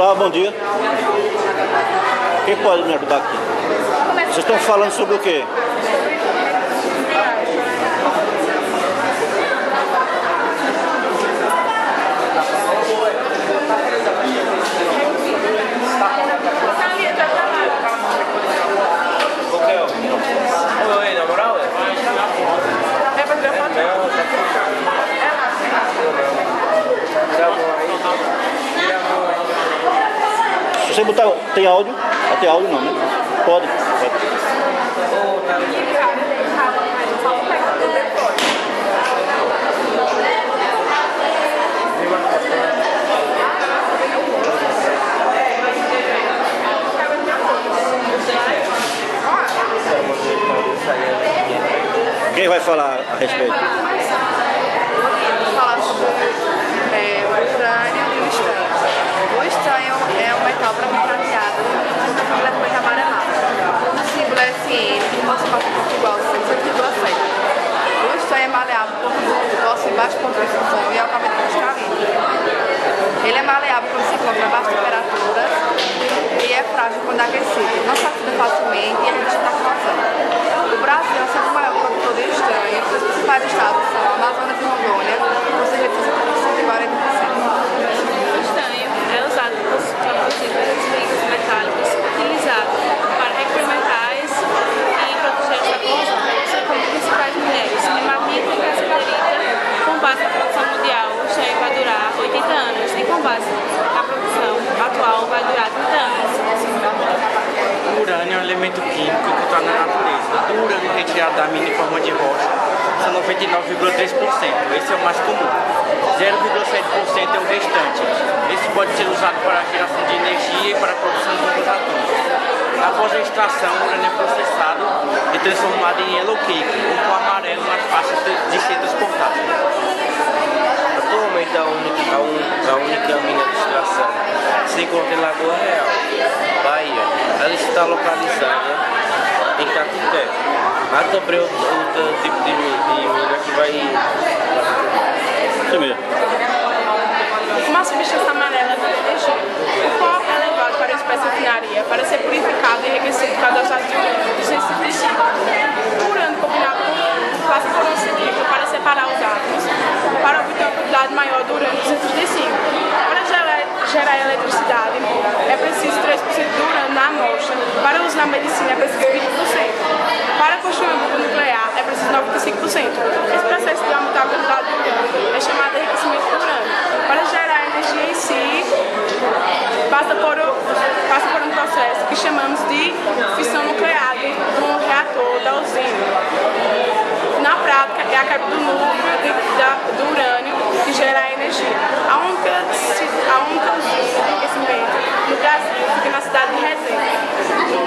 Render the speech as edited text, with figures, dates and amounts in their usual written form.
Olá, bom dia. Quem pode me ajudar aqui? Vocês estão falando sobre o quê? Oi, na moral, É pra tirar foto? Se você botar... Tem áudio? Tem áudio não, né? Pode. Quem vai falar a respeito? Falar sobre o urânio e o estanho. O estanho é um metal bronzeado completamente amarelado. O símbolo é SN, que mostra para Portugal 18,7. O estanho é maleável por dentro, possui baixa contribuição e altamente cristalino. Ele é maleável quando se encontra a baixa temperatura e é frágil quando aquecido. Não se oxida facilmente e resiste à corrosão. O Brasil é o segundo maior produtor de estanho. Os principais estados são Amazonas e Rondônia, com cerca de 40%. O estanho é usado para produzir ligas metálicos utilizados para recuperar e proteger da corrosão. São principais minérios, hematina e cassiterita. Com base na produção mundial, o estanho vai durar 80 anos e com base na produção atual vai durar 30 anos. o urânio é um elemento químico encontrado na natureza. O urânio retirado da mina em forma de rocha são 99,3%. Esse é o mais comum. 0,7% é o restante. Esse pode ser usado para a geração de energia e para a produção de bombas atômicas. Após a extração, o urânio é processado e transformado em yellow cake, um pó amarelo mais fácil de ser transportado. Atualmente a única mina de extração se encontra em Lagoa Real, Bahia. Ela está localizada em Caquité. Há também outro tipo de mina que vai... Isso mesmo. Uma substância amarela de energia. O pó é levado para a espécie refinaria para ser purificado e enriquecido com a dosagem de urânio 235. O urânio combinado com o passa por um cilindro para separar os átomos para obter uma quantidade maior do urânio 235. Para gerar eletricidade é preciso 3% do urânio na amostra. Para uso na medicina é preciso 20%. Para construir uma bomba nuclear é preciso 95%. Esse processo de aumentar a quantidade de urânio é chamado de enriquecimento do urânio. Para gerar energia em si, passa por um processo que chamamos de fissão nuclear no reator da usina. Na prática, é a quebra do núcleo do urânio que gera a energia. A única usina de enriquecimento no Brasil fica na cidade de Resende.